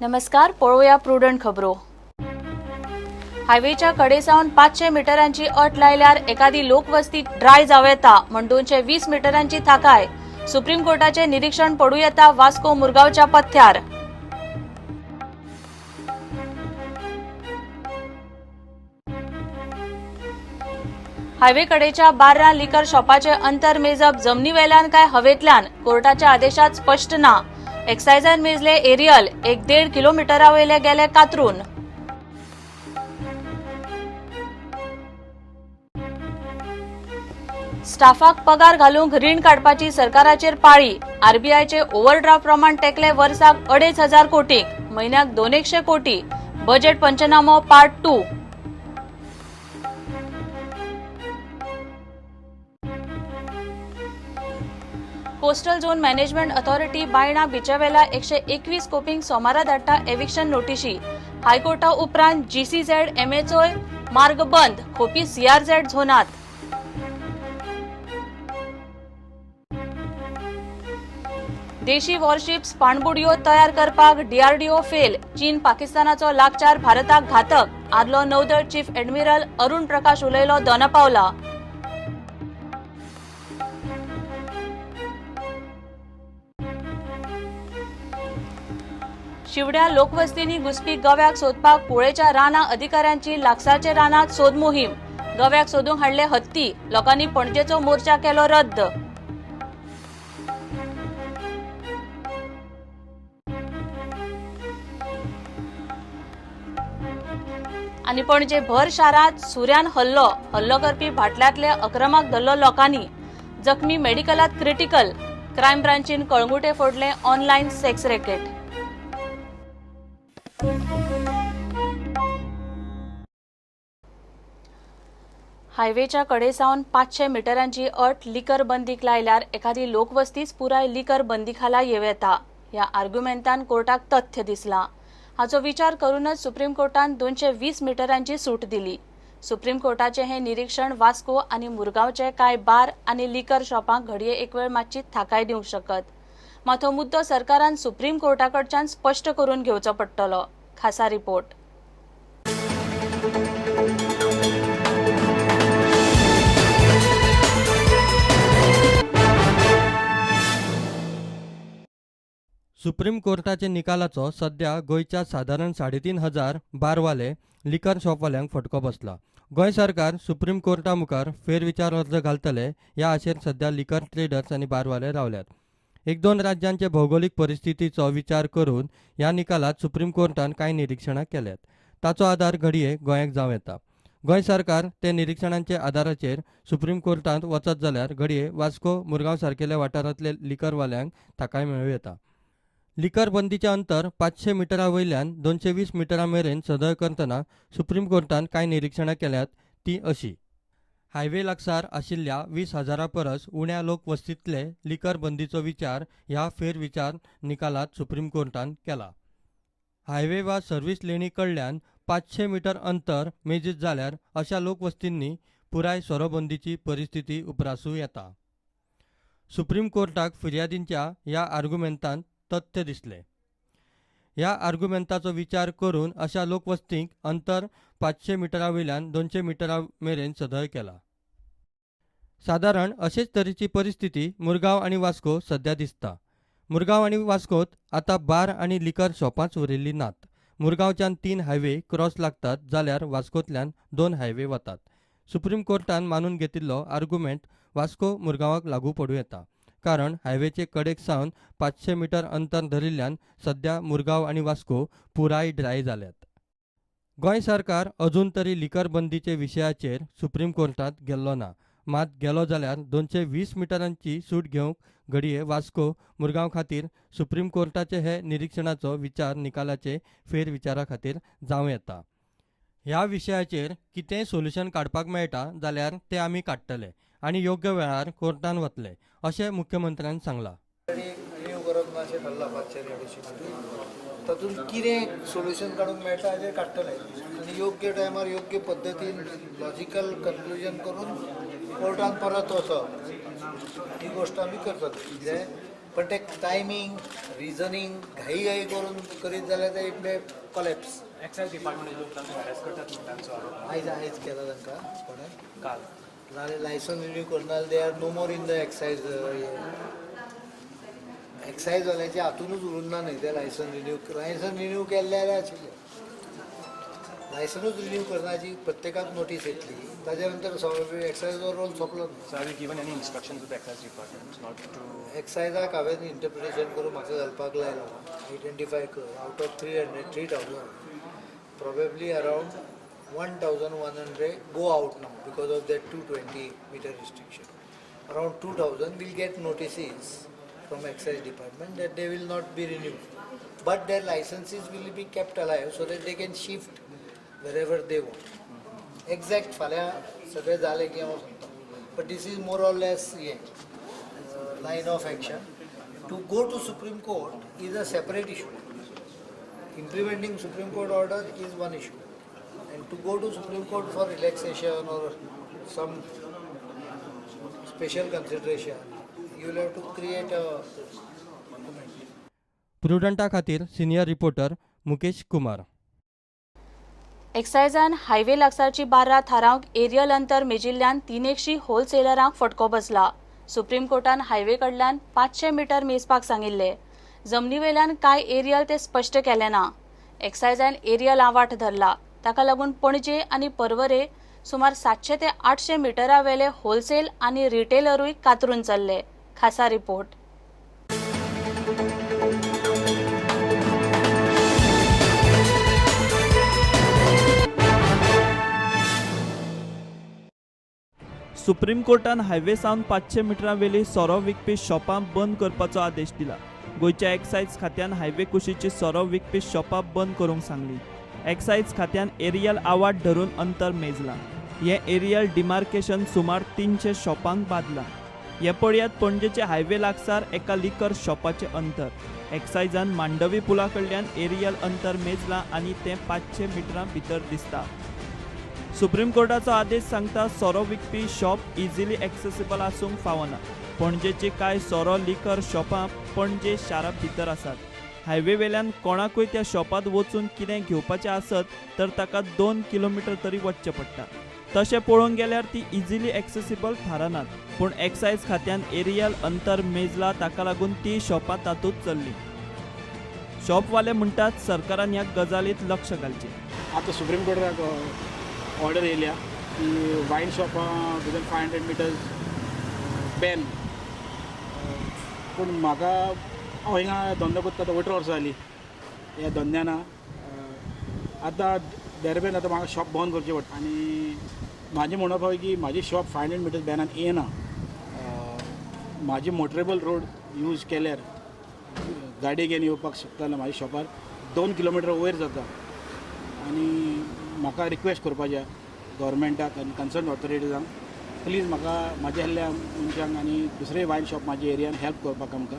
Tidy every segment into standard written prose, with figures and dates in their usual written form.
नमस्कार, पळोवया प्रुडंट खबरो। हायवेच्या कडेसावन 500 मीटरांची अट लायल्यार एखादी लोकवस्ती ड्राय जाव येता म्हण 220 मीटरांची थाकाय सुप्रीम कोर्टाचे निरीक्षण पडू येता वास्को मुरगांवच्या पथ्यार। हायवे कडेच्या बार्रा लिकर शॉपाचे अंतर मेजप जमनी वेल्यान काय हवेतल्यान कोर्टाच्या आदेशात स्पष्ट ना। एक्सायझान मेजले एरियल 1.5 किलोमीटरावयले गेले कातरून। स्टाफाक पगार घालूंक रीण काडपाची सरकाराचेर पाळी। आरबीआयचे ओव्हरड्राफ्ट प्रमाण टेकले वर्साक 2,500 कोटी, म्हयन्याक 200 कोटी। बजेट पंचनामो part 2। Coastal zone management authority बायणा बिचवेला 121 कोपिंग सोमारा धाडटा एविक्शन नोटिशी। हायकोर्टा उपरांत जीसीझेड एमएचओय मार्ग बंद खोपी सीआरझेड झोनात। देशी वॉरशिप्स पाणबुडयो तयार करपाक डीआरडीओ फेल। चीन पाकिस्तानाचो लागचार भारताक घातक। आदलो नौदळ चीफ एडमिरल अरुण प्रकाश उलयलो दोनापावला। शिवड्या लोकवस्तींनी घुसपी गव्याक सोदपाक कुळेच्या राना अधिकाऱ्यांची लागसारचे रानात सोद मोहीम। गव्याक सोदूंक हाडले हत्ती, लोकांनी पणजेचो मोर्चा केलो रद्द। आनी पणजे भर शारात सुऱ्यान हल्लो करपी भाटल्यांतले अक्रमाक धरलो लोकांनी। जखमी मेडिकलात क्रिटिकल। क्रायम ब्रांचीन कळंगुटे फोडले ऑनलायन सेक्स रॅकेट। हायवेच्या कडेसावन 500 मीटरांची अट लिकर बंदीक लायल्यार एखादी लोकवस्तीच पुराय लिकर बंदी खाला येव येता। ह्या आर्ग्युमेंटान कोर्टाक तथ्य दिसला। हाचो विचार करूनच सुप्रीम कोर्टान 220 मीटरांची सूट दिली। सुप्रीम कोर्टाचे हे निरीक्षण वास्को आनी मुरगांवचे कांय बार आनी लिकर शॉपांक घडये एक वेळ मातशी थाकाय दिवंक शकत। मात हो मुद्दो सरकारान सुप्रीम कोर्टाकडच्यान स्पष्ट करून घेवचो पडटलो। खासा रिपोर्ट। सुप्रीम कोर्टाचे निकालाचो सध्या गोयच्या साधारण 3,500 बारवाले लिकर शॉपवाल्यांक फटको बसला। गोय सरकार सुप्रीम कोर्टा मुखार फेरविचार अर्ज घालतले ह्या आशेर सध्या लिकर ट्रेडर्स आनी बारवाले रावल्यात। 1-2 राज्यांचे भौगोलिक परिस्थितीचो विचार करून ह्या निकालात सुप्रीम कोर्टान कांय निरीक्षणां केल्यात। ताचो आधार घडये गोंयाक जावं येता। गोंय सरकार ते निरीक्षणांचे आधाराचेर सुप्रीम कोर्टांत वचत जाल्यार घडये वास्को मुरगांव सारकेल्या वाठारांतले लिकरवाल्यांक थाकाय मेळूं येता। लिकर बंदीचे अंतर 500 मीटरा वयल्यान 220 मीटरा मेरेन सदळ करतना सुप्रीम कोर्टान कांय निरीक्षणां केल्यात ती अशी। हायवे लागसार आशिल्ल्या 20,000 परस उण्या लोकवस्तींतले लिकर बंदीचो विचार ह्या फेरविचार निकालात सुप्रीम कोर्टान केला। हायवे वा सर्व्हिस लेणी कडल्यान 500 मीटर अंतर मेजीत जाल्यार अशा लोकवस्तींनी पुराय सोरोबंदीची परिस्थिती उप्रासूं येता। सुप्रीम कोर्टाक फिर्यादींच्या ह्या आर्ग्युमेंटांत तथ्य दिसले। ह्या आर्ग्युमेंटाचो विचार करून अशा लोकवस्तींक अंतर 500 मीटरा वयल्यान 200 मीटरा मेरेन सदळ केला। सादारण अशेच तरेची परिस्थिती मुरगांव आनी वास्को सध्या दिसता। मुरगांव आनी वास्कोत आतां बार आनी लिकर शॉपांच उरिल्लीं नात। मुरगांवच्यान 3 हायवे क्रॉस लागतात जाल्यार वास्कोंतल्यान 2 हायवे वतात। सुप्रीम कोर्टान मानून घेतिल्लो आर्ग्युमेंट वास्को मुरगांवाक लागू पडूं येता, कारण हायवेचे कडेक सावन 500 मीटर अंतर धरिल्ल्यान सध्या मुरगांव आनी वास्को पुराय ड्राय जाल्यात। गोंय सरकार अजून तरी लिकर बंदीचे विशयाचेर सुप्रीम कोर्टांत गेल्लो ना, मात गेलो जाल्यार 220 मीटरांची सूट घेवंक घडये वास्को मुरगांव खातीर सुप्रीम कोर्टाचे हे निरीक्षणाचो विचार निकालाचे फेरविचारा खातीर जावं येता। ह्या विशयाचेर कितेंय सोल्युशन काडपाक मेळटा जाल्यार ते आमी काडटले आनी योग्य वेळार कोर्टान वतले, अशें मुख्यमंत्र्यान सांगलां। तातूंत कितें सोल्युशन काडूंक मेळटा हाजेर काडटले आनी योग्य टायमार योग्य पद्दतीन लॉजिकल कन्क्लुजन करून कोर्टान परत वचप ही गोश्ट आमी करतात। कितें पण ते टायमींग रिजनिंग घाई करून करीत जाल्यार ते इट मे कॉलेप्स. एक्सायज डिपार्टमेंटाचे लोक तांकां हॅरेस करतात न्ही तांचो आरोप आयज केला तांकां कोणें काल लायसन्स रिन्यू करना they are no more in the excise. Excise वाल्याचे हातूनच उरूना न्ही ते लायसन्स रिन्यू केल्ले जाल्यार आशिल्ले. लायसनूच रिन्यू करनाची प्रत्येकाक नोटीस येतली, ताज्या नंतर एक्सायजचो रोल सोंपलो न्ही. So have you given any instruction to the excise department not to एक्सायजाक हांवें इंटरप्रिटेशन करून म्हाका घालपाक लायलो. आयडेंटिफाय कर out of 3,000 probably around 1,100 go out now because of that 220 meter restriction. Around 2,000 will get notices from excise department that they will not be renewed, but their licenses will be kept alive so that they can shift wherever they want. Exact फाल्यां सगळें जालें की हांव सांगता, but this is more or less line of action. To go to Supreme Court is a separate issue. Implementing Supreme Court order is one issue, and to go to Supreme Court for relaxation or some special consideration, you will have to create a document. प्रुडंटा खातीर senior reporter Mukesh Kumar. एक्सायजान highway लागसारची बार्रां थारावंक aerial अंतर मेजिल्ल्यान 300 होलसेलरांक फटको बसला. सुप्रीम कोर्टान हायवे कडल्यान 500 मीटर मेजपाक सांगिल्ले. जमनी वयल्यान कांय एरियल ते स्पश्ट केले ना. एक्सायजान एरियल आवाठ धरला. ताका लागून पणजे आनी पर्वरे सुमार 700 ते 800 मिटरा वेले होलसेल आनी रिटेलरूय कातरून चल्ले. खासा रिपोर्ट. सुप्रीम कोर्टान हायवे सावन 500 मिटरां वेली सोरो विकपी शॉपां बंद करपाचो आदेश दिला. गोंयच्या एक्सायज खात्यान हायवे कुशीची सोरो विकपी शॉपां बंद करूंक सांगली. एक्सायज खात्यान एरियल आवाठ धरून अंतर मेजलां. हे एरियल डिमार्केशन सुमार 300 शॉपांक बांदलां. हे पळयात पणजेचे हायवे लागसार एका लिकर शॉपाचें अंतर. एक्सायजान मांडवी पुला कडल्यान एरियल अंतर मेजलां आनी तें 500 मिटरां भितर दिसता. सुप्रीम कोर्टाचो आदेश सांगता सोरो विकपी शॉप इजिली एक्सेसिबल आसूंक फावना. पणजेची कांय सोरो लिकर शॉपां पणजे शारा भितर आसात. हायवे वेल्यान कोणाकूय त्या शॉपांत वचून कितें घेवपाचें आसत तर ताका 2 किलोमीटर तरी वचचें पडटा. तशें पळोवंक गेल्यार ती इजिली एक्सेसिबल थारनात. पूण एक्सायज खात्यान एरियल अंतर मेजला ताका लागून ती शॉपां तातूंत चल्ली. शॉपवाले म्हणटात सरकारान ह्या गजालीत लक्ष घालचें. आतां सुप्रीम कोर्टाक ऑर्डर येयल्या की वायन शॉपां विदन 500 मिटर्स बॅन. पूण म्हाका हांव हिंगा धंदो करता आतां 18 वर्सां जालीं. ह्या धंद्यान आतां दरम्यान आतां म्हाका शॉप बंद करचें पडटा. आनी म्हाजें म्हणप आसा की म्हाजी शॉप 500 मिटर्स बॅनान येना. म्हाजी मोटरेबल रोड यूज केल्यार गाडी घेवन येवपाक शकता जाल्यार म्हाज्या शॉपार 2 किलोमिटर वयर जाता. आनी म्हाका रिक्वेस्ट करपाचें गव्हर्मेंटाक आनी कन्सर्न ऑथॉरिटीजांक प्लीज म्हाका म्हाज्या आहल्या मनशांक आनी दुसरे वायन शॉप म्हाज्या एरियान हेल्प करपाक आमकां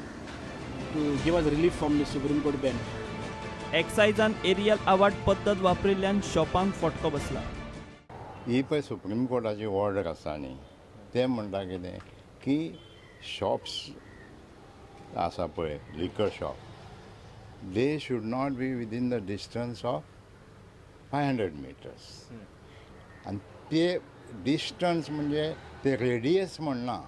to give us relief from the Supreme Court ban. एक्सायजान एरियल आवाठ पद्दत वापरिल्ल्यान शॉपांक फटको बसला. ही पळय सुप्रीम कोर्टाची ऑर्डर आसा न्ही, ते म्हणटा कितें की शॉप्स आसा पळय लिकर shop they should not be within the distance of 500 metres. आनी ते डिस्टन्स म्हणजे ते रेडियस म्हणना.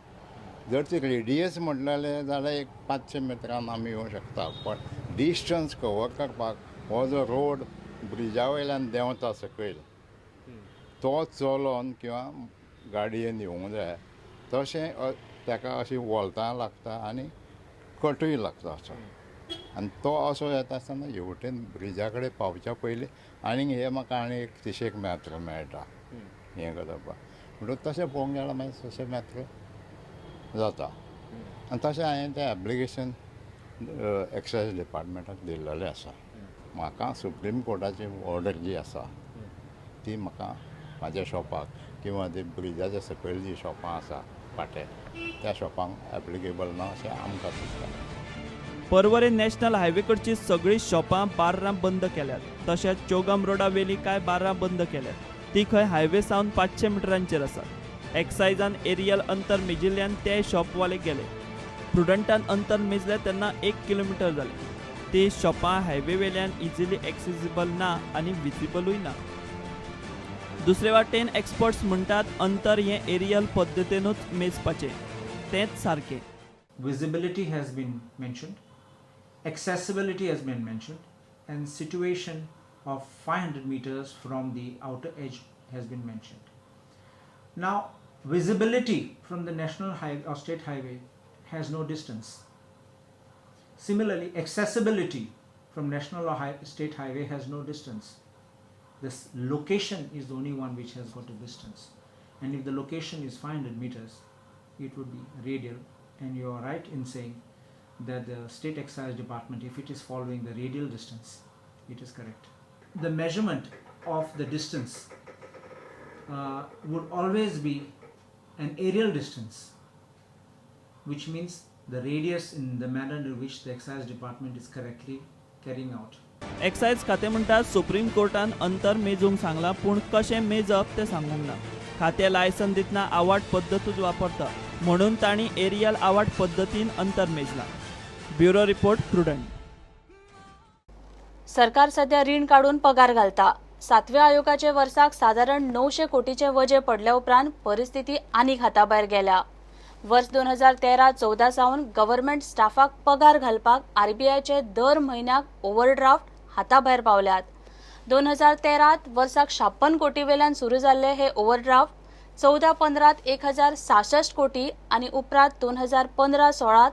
जर ते रेडियस म्हणलेले जाल्यार एक 500 मिटरान आमी येवंक शकता. पण डिस्टन्स कवर करपाक हो जो रोड ब्रिजा वयल्यान देंवता सकयल तो चलोन किंवा गाडयेन येवंक जाय. तशें ताका अशी वोलतां लागता आनी कटूय लागता असो. आनी तो असो येता आसतना हेवटेन ब्रिजा कडेन पावच्या पयलीं आनीक हे म्हाका आनी एक 300 मेत्र मेळटा हें करपाक. म्हणून तशें पळोवंक गेल्यार मागीर 600 मेत्र जाता. आनी तशें हांवें तें एप्लिकेशन एक्सायज डिपार्टमेंटाक दिल्लेलें आसा. म्हाका सुप्रीम कोर्टाची ऑर्डर जी आसा ती म्हाका म्हाज्या शॉपाक किंवा ती ब्रिजाच्या सकयल जी शॉपां आसा पाटे त्या शॉपांक एप्लिकेबल ना अशें आमकां दिसता. पर्वरे नॅशनल हायवे कडची सगळीं शॉपां बार्रां बंद केल्यात. तशेंच चौगाम रोडा वेली कांय बार्रां बंद केल्यात. ती खंय हायवे सावन 500 मिटरांचेर आसात. एक्सायजान एरियल अंतर मेजिल्ल्यान ते शॉपवाले गेले. प्रुडंटान अंतर मेजलें तेन्ना 1 किलोमीटर जालें. ती शॉपां हायवे वेल्यान इजिली एक्सेसिबल ना आनी विजिबलूय ना. दुसरे वाटेन एक्सपर्ट्स म्हणटात अंतर हें एरियल पद्दतीनूच मेजपाचें. तेंच सारकें. Visibility has been mentioned, accessibility has been mentioned, and situation of 500 meters from the outer edge has been mentioned. Now, visibility from the national highway or state highway has no distance. Similarly, accessibility from national or state highway has no distance. This location is the only one which has got a distance. And if the location is 500 meters, it would be radial. And you are right in saying that the state excise department, if it is following the radial distance, it is correct. The measurement of the distance would always be an aerial distance, which means the radius in the manner in which the excise department is correctly carrying out. Excise खातें म्हणटा supreme कोर्टान अंतर मेजूंक सांगलां, पूण कशें मेजप तें सांगूंक ना. खातें लायसन दितना आवाट पद्दतूच वापरता, म्हणून तांणी एरियल आवाट पद्दतीन अंतर मेजलां. Bureau report, prudent. सरकार सध्या रीण काढून पगार घालता. 7व्या आयोगाचे वर्साक साधारण 900 कोटीचे वजे पडल्या उपरांत परिस्थिती आनीक हाताभायर गेल्या. वर्स 2013-14 सावन गव्हर्नमेंट स्टाफाक पगार घालपाक आरबीआयचे दर म्हयन्याक ओव्हरड्राफ्ट हाताभायर पावल्यात. 2013 वर्साक 56 कोटी वेल्यान सुरू जाल्ले हे ओव्हरड्राफ्ट 14-15 1066 कोटी आनी उपरांत 2015-16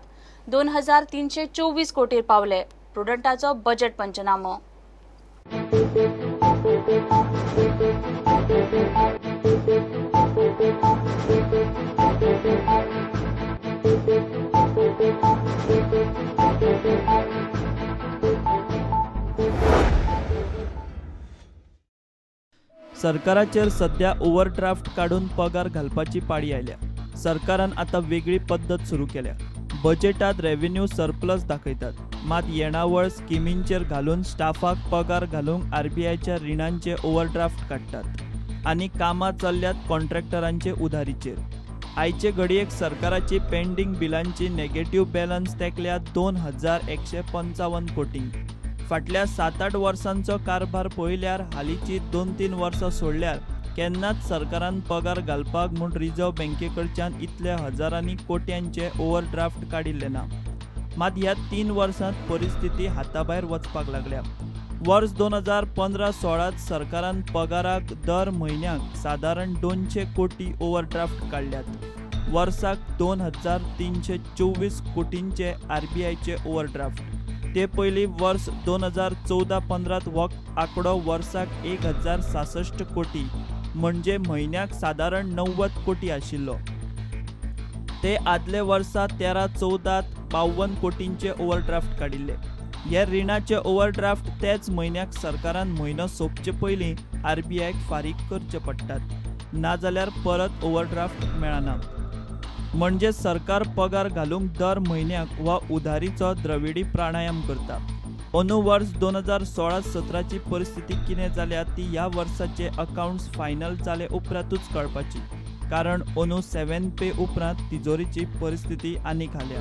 2324 कोटीर पावले. प्रुडंटाचो बजेट पंचनामो. सरकाराचेर सध्या ओव्हरड्राफ्ट काढून पगार घालपाची पाळी आयल्या. सरकारान आतां वेगळी पद्दत सुरू केल्या. बजेटात रेव्हेन्यू सरप्लस दाखयतात, मात येणावळ स्किमींचेर घालून स्टाफाक पगार घालूंक आरबीआयच्या रिणांचे ओव्हरड्राफ्ट काडटात आनी कामां चल्ल्यात कॉन्ट्रॅक्टरांचे उधारीचेर. आयचे घडयेक सरकाराची पेंडींग बिलांची नेगेटिव्ह बॅलन्स तेंकल्या 2155 कोटी. फाटल्या 7-8 वर्सांचो कारभार पळयल्यार हालींची 2-3 वर्सां सोडल्यार केन्नाच सरकारान पगार घालपाक म्हूण रिझर्व्ह बँके कडच्यान इतल्या हजारांनी कोट्यांचे ओव्हरड्राफ्ट काडिल्ले ना. मात ह्या 3 वर्सांत परिस्थिती हाताभायर वचपाक लागल्या. वर्स 2015-16 सरकारान पगाराक दर म्हयन्याक साधारण 200 कोटी ओव्हरड्राफ्ट काडल्यात. वर्साक 2324 कोटींचे आरबीआयचे ओव्हरड्राफ्ट. ते पयलीं वर्स 2014-15 हो आंकडो वर्साक 1066 कोटी म्हणजे म्हयन्याक साधारण 90 कोटी आशिल्लो. ते आदले वर्सा 13-14 52 कोटींचे ओव्हरड्राफ्ट काडिल्ले. हे रिणाचे ओव्हरड्राफ्ट तेच म्हयन्याक सरकारान म्हयनो सोंपचे पयलीं आरबीआयक फारीक करचे पडटात, नाजाल्यार परत ओव्हरड्राफ्ट मेळना. म्हणजे सरकार पगार घालूंक दर म्हयन्याक वा उधारीचो द्रविडी प्राणायाम करता. अंदू वर्स 2016-17ची परिस्थिती कितें जाल्या ती ह्या वर्साचे अकाउंट्स फायनल जाले उपरांतूच कळपाची, कारण अंदू 7 पे उपरांत तिजोरीची परिस्थिती आनीक हाल्या.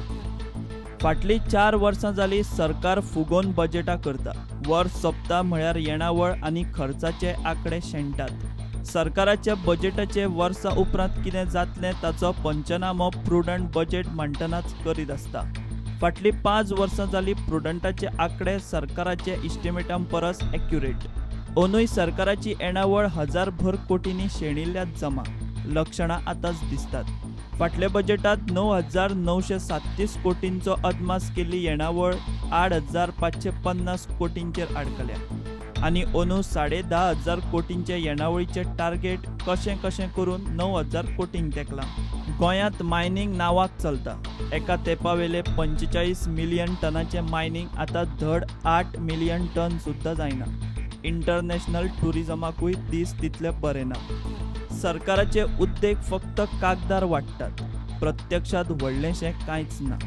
फाटलीं 4 वर्सां जालीं सरकार फुगोवन बजेटां करता. वर्स सोंपता म्हळ्यार येणावळ आनी खर्चाचे आंकडे शेणटात. सरकाराच्या बजेटाचे वर्सा उपरांत कितें जातलें ताचो पंचनामो प्रुडंट बजेट मांडटनाच करीत आसता. फाटलीं 5 वर्सां जालीं प्रुडंटाचे आंकडे सरकाराचे इस्टिमेटां परस एक्युरेट. अंदूय सरकाराची येणावळ 1000 कोटींनी शेणिल्ल्यात जमा. लक्षणां आतांच दिसतात. फाटल्या बजेटांत 9937 कोटींचो अदमास केल्ली येणावळ 8550 कोटींचेर आडकल्या आनी अंदू 10,500 कोटींचे येणावळीचे टार्गेट कशें करून 9000 कोटींक तेंकलां. गोंयांत मायनींग नांवाक चलता. एका तेंपावेले 45 मिलियन टनाचें मायनींग आतां धड 8 मिलियन टन सुद्दां जायना. इंटरनॅशनल टुरिजमाकूय दीस तितले बरे ना. सरकाराचे उद्देग फक्त कागदार वाडटात, प्रत्यक्षात व्हडलेंशें कांयच ना.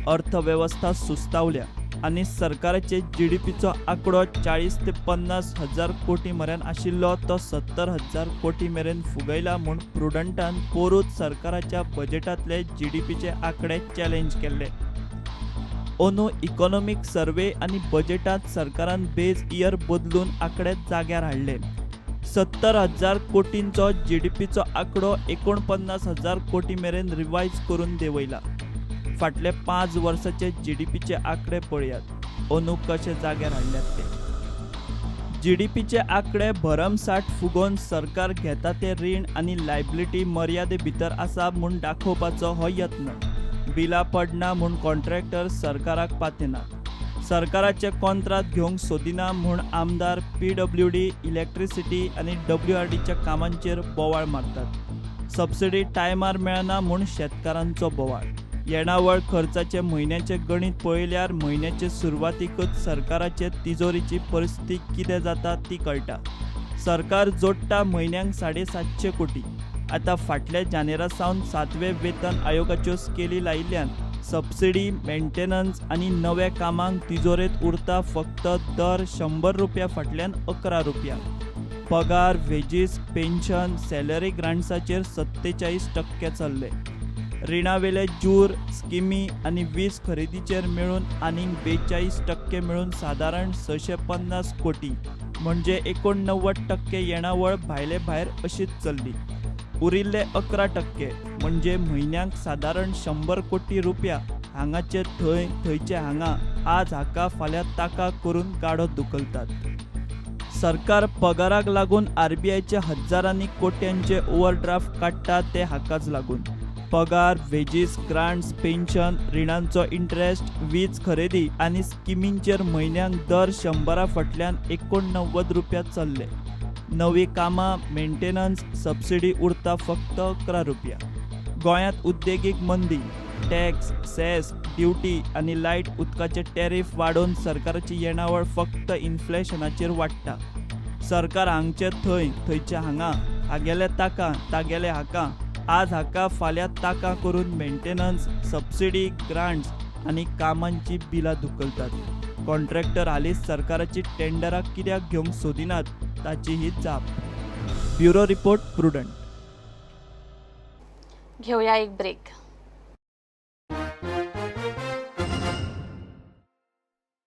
अर्थवेवस्था सुस्तावल्या. आनी सरकाराचे GDPचो आंकडो 40 ते 50 हजार कोटी मेरेन आशिल्लो तो 70 हजार कोटी मेरेन फुगयला म्हूण प्रुडंटान पोरूच सरकाराच्या बजेटांतले GDPचे आंकडे चॅलेंज केले. ओनू इकॉनॉमिक सर्वे आनी बजेटांत सरकारान बेज इयर बदलून आंकडे जाग्यार हाडले. 70 हजार कोटींचो GDPचो आंकडो 49 हजार कोटी मेरेन रिवायज करून देंवयला. फाटले 5 वर्साचे GDPचे आंकडे पळयात. ओनू कशे जाग्यार हाडल्यात ते. GDPचे आंकडे भरमसाट फुगोवन सरकार घेता ते रीण आनी लायबिलिटी मर्यादे भितर आसा म्हूण दाखोवपाचो हो यत्न. बिलां पडना म्हूण कॉन्ट्रॅक्टर सरकाराक पातेनात. सरकाराचे कॉन्त्रात घेवंक सोदिना म्हूण आमदार PWD, इलेक्ट्रिसिटी आनी WRDच्या कामांचेर बोवाळ मारतात. सबसिडी टायमार मेळना म्हूण शेतकारांचो बोवाळ. येणावळ खर्चाचे म्हयन्याचे गणीत पळयल्यार म्हयन्याचे सुरवातीकच सरकाराचे तिजोरीची परिस्थिती कितें जाता ती कळटा. सरकार जोडटा म्हयन्याक 750 कोटी. आतां फाटल्या जानेरा सावन 7वें वेतन आयोगाच्यो स्केली लायिल्ल्यान सबसिडी, मेंटेनन्स आनी नव्या कामांक तिजोरेंत उरता फक्त दर 100 रुपया फाटल्यान 11 रुपया. पगार, वेजीस, पेन्शन, सॅलरी ग्रांट्साचेर 47% चल्ले. रिणावेले जूर, स्किमी आनी वीज खरेदीचेर मेळून आनीक 42% मेळून सादारण 650 कोटी म्हणजे 89% येणावळ भायले भायर अशीच चल्ली. उरिल्ले 11% म्हणजे म्हयन्याक सादारण 100 कोटी रुपया हांगाचे थंयचे हांगा आज हाका फाल्यां ताका करून गाडो धुकलतात. सरकार पगाराक लागून RBIचे हजारांनी कोट्यांचे ओव्हरड्राफ्ट काडटा ते हाकाच लागून. पगार, वेजीस, ग्रांट्स, पेन्शन, रिणांचो इंट्रेस्ट, वीज खरेदी आनी स्किमींचेर म्हयन्याक दर 100 फाटल्यान 89 रुपया चल्ले. नवी कामां, मेंटेनन्स, सबसिडी उरता फक्त 11 रुपया. गोंयांत उद्देगीक मंदी, टॅक्स, सेस, ड्युटी आनी लायट उदकाचे टॅरिफ वाडोवन सरकाराची येणावळ फक्त इन्फ्लेशनाचेर वाडटा. सरकार हांगचे थंयचे हांगा, हागेले ताका, तागेले हाका, आज हाका फाल्यां ताका करून मेंटेनन्स, सबसिडी, ग्रांट्स आनी कामांची बिलां धुकलतात. कॉन्ट्रॅक्टर हालींच सरकाराची टेंडरां कित्याक घेवंक सोदिनात ताची ही जाप. Bureau report, prudent. घेऊया एक ब्रेक.